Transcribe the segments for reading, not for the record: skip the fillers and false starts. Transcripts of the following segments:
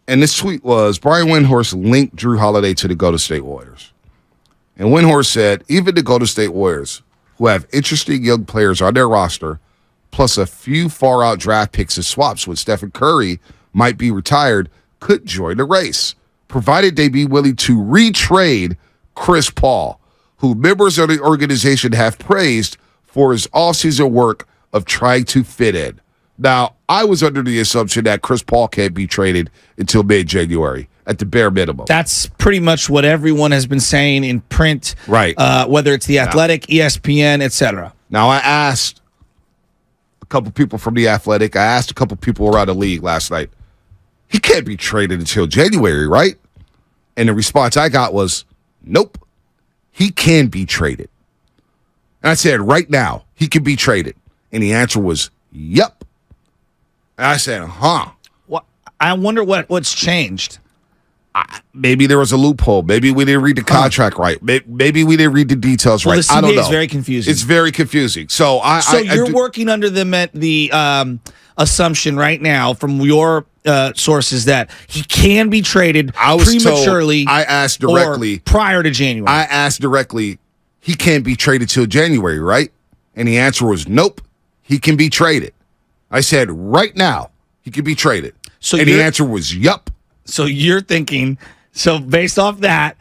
And this tweet was, Brian Windhorst linked Drew Holiday to the Golden State Warriors. And Windhorst said, even the Golden State Warriors, who have interesting young players on their roster, plus a few far-out draft picks and swaps when Stephen Curry might be retired, could join the race, provided they be willing to retrade Chris Paul, who members of the organization have praised for his offseason work of trying to fit in. Now, I was under the assumption that Chris Paul can't be traded until mid-January at the bare minimum. That's pretty much what everyone has been saying in print, right? Whether it's The Athletic, ESPN, etc. Now, I asked a couple people from The Athletic. I asked a couple people around the league last night. He can't be traded until January, right? And the response I got was, nope, he can be traded. And I said, right now, he can be traded. And the answer was, yep. And I said, Well, I wonder what's changed. Maybe there was a loophole. Maybe we didn't read the contract right. Maybe we didn't read the details right. The CBA I don't know. Is very confusing. It's very confusing. So you're working under the assumption right now from your sources that he can be traded prematurely. I asked directly or prior to January. I asked directly. He can't be traded till January, right? And the answer was nope. He can be traded. I said right now he can be traded. And the answer was yup. So you're thinking, based off that,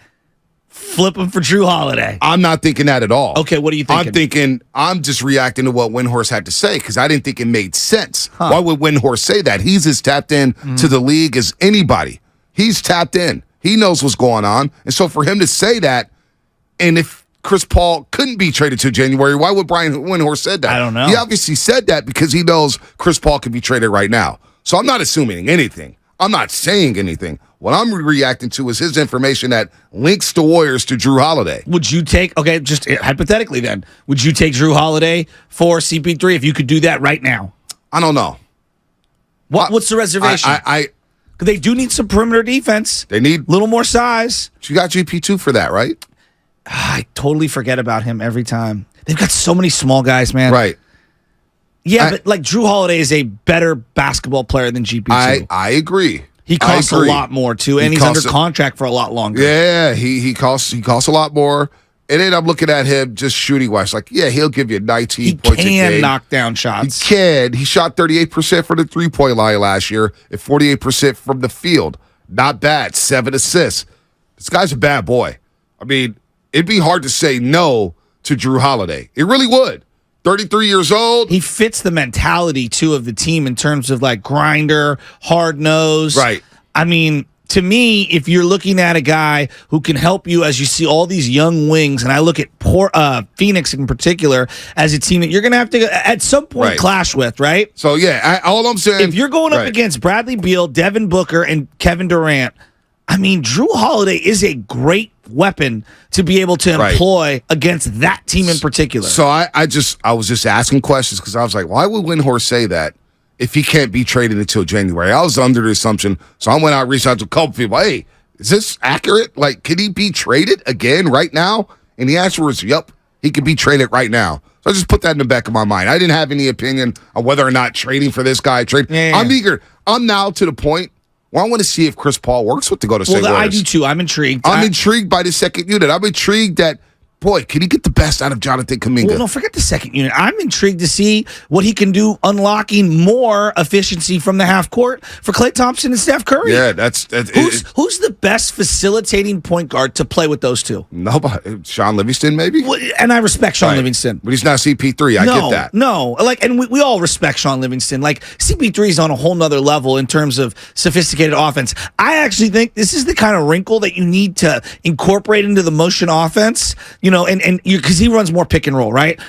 flip him for Drew Holiday. I'm not thinking that at all. Okay, what are you thinking? I'm just reacting to what Windhorst had to say because I didn't think it made sense. Why would Windhorst say that? He's as tapped in to the league as anybody. He's tapped in. He knows what's going on. And so for him to say that, and if Chris Paul couldn't be traded to January, why would Brian Windhorst said that? I don't know. He obviously said that because he knows Chris Paul can be traded right now. So I'm not assuming anything. I'm not saying anything. What I'm reacting to is his information that links the Warriors to Drew Holiday. Would you take, just hypothetically then, would you take Drew Holiday for CP3 if you could do that right now? I don't know. What's the reservation? They do need some perimeter defense. They need a little more size. You got GP2 for that, right? I totally forget about him every time. They've got so many small guys, man. Right. Yeah, but like Drew Holiday is a better basketball player than GP2. I agree. He costs a lot more too, and he's under contract for a lot longer. Yeah, he costs a lot more. And then I'm looking at him just shooting wise, like, yeah, he'll give you 19 points a game. He can knock down shots. He can. He shot 38% from the 3-point line last year and 48% from the field. Not bad. 7 assists. This guy's a bad boy. I mean, it'd be hard to say no to Drew Holiday. It really would. 33 years old. He fits the mentality, too, of the team in terms of, like, grinder, hard-nosed. Right. I mean, to me, if you're looking at a guy who can help you as you see all these young wings, and I look at Phoenix in particular as a team that you're going to have to, at some point, clash with, right? So, yeah, all I'm saying. If you're going up against Bradley Beal, Devin Booker, and Kevin Durant, I mean, Drew Holiday is a great weapon to be able to employ against that team in particular. So I was just asking questions because I was like, why would Windhorst say that if he can't be traded until January? I was under the assumption, so I went out and reached out to a couple people. Hey, is this accurate? Like, could he be traded again right now? And the answer was, yep, he could be traded right now. So I just put that in the back of my mind. I didn't have any opinion on whether or not trading for this guy. I'm eager. I'm now to the point. Well, I want to see if Chris Paul works with the Golden State Warriors. I do too. I'm intrigued. I'm intrigued by the second unit. I'm intrigued that, boy, can he get the best out of Jonathan Kuminga? Well, no, forget the second unit. I'm intrigued to see what he can do unlocking more efficiency from the half court for Klay Thompson and Steph Curry. Yeah, who's the best facilitating point guard to play with those two? Nobody. Sean Livingston, maybe? Well, and I respect Sean Livingston. But he's not CP3. I get that. No. And we all respect Sean Livingston. Like, CP3 is on a whole nother level in terms of sophisticated offense. I actually think this is the kind of wrinkle that you need to incorporate into the motion offense. Because he runs more pick and roll, right?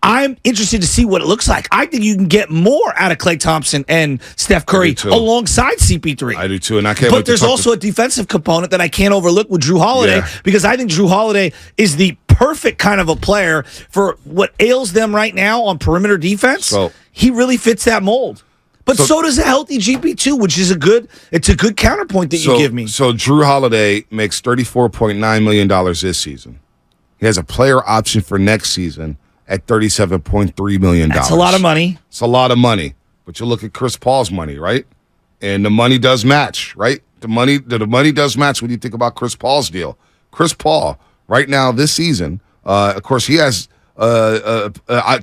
I'm interested to see what it looks like. I think you can get more out of Klay Thompson and Steph Curry alongside CP3. I do too, and I can't. But there's also a defensive component that I can't overlook with Drew Holiday because I think Drew Holiday is the perfect kind of a player for what ails them right now on perimeter defense. So he really fits that mold. But so does a healthy GP2, which is a good counterpoint that you give me. So Drew Holiday makes $34.9 million this season. He has a player option for next season at $37.3 million. That's a lot of money. It's a lot of money. but you look at Chris Paul's money, right? And the money does match, right? The money does match when you think about Chris Paul's deal. Chris Paul, right now this season, of course, he has a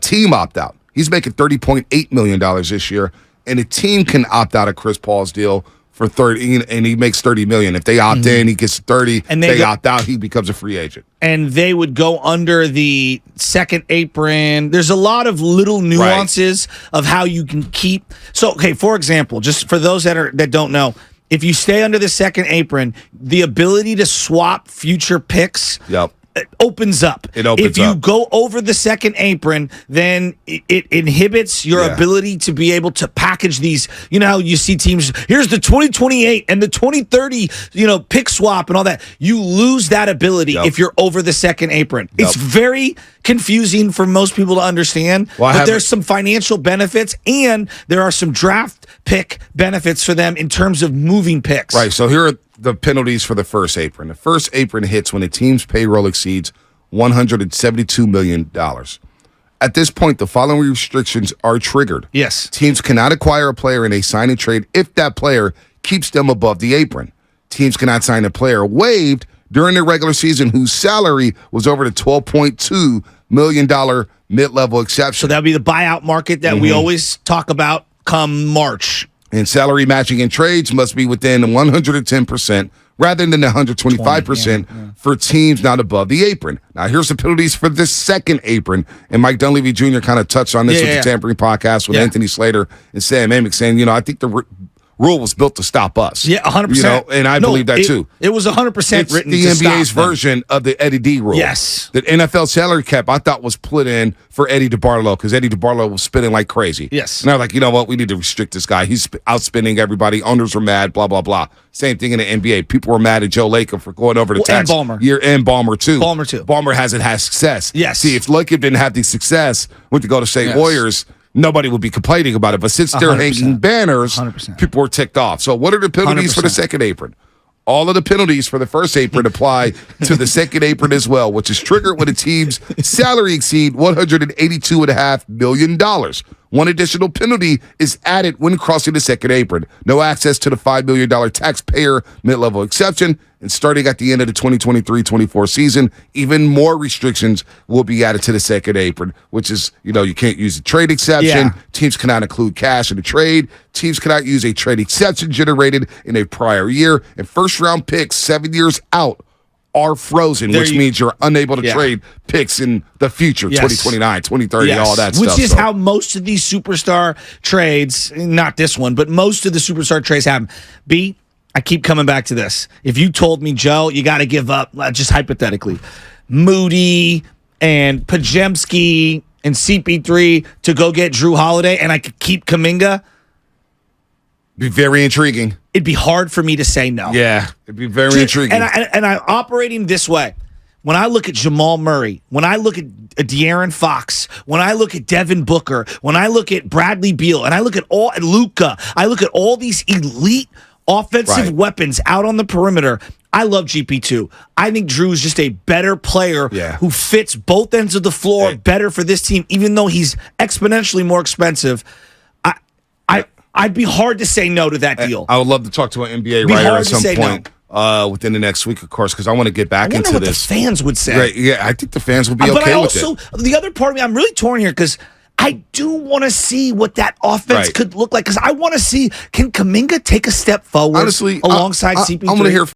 team opt out. He's making $30.8 million this year, and a team can opt out of Chris Paul's deal for 30, and he makes $30 million. If they opt in, he gets 30. And they opt out, he becomes a free agent. And they would go under the second apron. There's a lot of little nuances of how you can keep. So, okay, for example, just for those that don't know, if you stay under the second apron, the ability to swap future picks. Yep. It opens up. If you go over the second apron, then it inhibits your ability to be able to package these. You know how you see teams, here's the 2028 and the 2030, pick swap and all that. You lose that ability if you're over the second apron. It's very confusing for most people to understand, but there's some financial benefits and there are some draft pick benefits for them in terms of moving picks. Right, so here are the penalties for the first apron. The first apron hits when a team's payroll exceeds $172 million. At this point, the following restrictions are triggered. Yes. Teams cannot acquire a player in a sign and trade if that player keeps them above the apron. Teams cannot sign a player waived during the regular season whose salary was over the $12.2 million mid-level exception. So that would be the buyout market that we always talk about come March. And salary matching in trades must be within 110% rather than 125% for teams not above the apron. Now, here's the penalties for the second apron. And Mike Dunleavy Jr. kind of touched on this with the Tampering podcast with Anthony Slater and Sam Amick saying, I think the rule was built to stop us. Yeah, 100%. And I believe that too. It was 100% written the to NBA's stop them. version of the Eddie D rule. Yes. The NFL salary cap, I thought, was put in for Eddie DeBartolo because Eddie DeBartolo was spending like crazy. Yes. And I was like, you know what? We need to restrict this guy. He's outspending everybody. Owners are mad, blah, blah, blah. Same thing in the NBA. People were mad at Joe Lacob for going over the tax. And Ballmer. And Ballmer, too. Ballmer, too. Ballmer hasn't had success. Yes. See, if Lacob didn't have the success with the Golden State Warriors, nobody would be complaining about it. But since they're 100%. hanging banners, 100%. people were ticked off. So what are the penalties for the 100%. second apron? All of the penalties for the first apron apply to the second apron as well, which is triggered when a team's salary exceed $182.5 million. One additional penalty is added when crossing the second apron. No access to the $5 million taxpayer mid-level exception. And starting at the end of the 2023-24 season, even more restrictions will be added to the second apron, which is, you can't use a trade exception. Yeah. Teams cannot include cash in the trade. Teams cannot use a trade exception generated in a prior year. And first-round picks 7 years out are frozen, which means you're unable to trade picks in the future, 2029, 2030, all that stuff. Which is how most of these superstar trades, not this one, but most of the superstar trades happen. I keep coming back to this. If you told me, Joe, you got to give up, just hypothetically, Moody and Pajemski and CP3 to go get Drew Holiday, and I could keep Kuminga, be very intriguing. It'd be hard for me to say no. Yeah, it'd be very intriguing. And I'm operating this way. When I look at Jamal Murray, when I look at De'Aaron Fox, when I look at Devin Booker, when I look at Bradley Beal, and I look at Luka, I look at all these elite offensive weapons out on the perimeter. I love GP2. I think Drew's just a better player who fits both ends of the floor better for this team, even though he's exponentially more expensive. I'd be hard to say no to that deal. I would love to talk to an NBA writer at some point within the next week, of course, because I want to get back into what this. The fans would say. Right, yeah, I think the fans would be but okay I with also, it. The other part of me, I'm really torn here because I do want to see what that offense could look like because I want to see, can Kuminga take a step forward Honestly, alongside CP3? I'm going to hear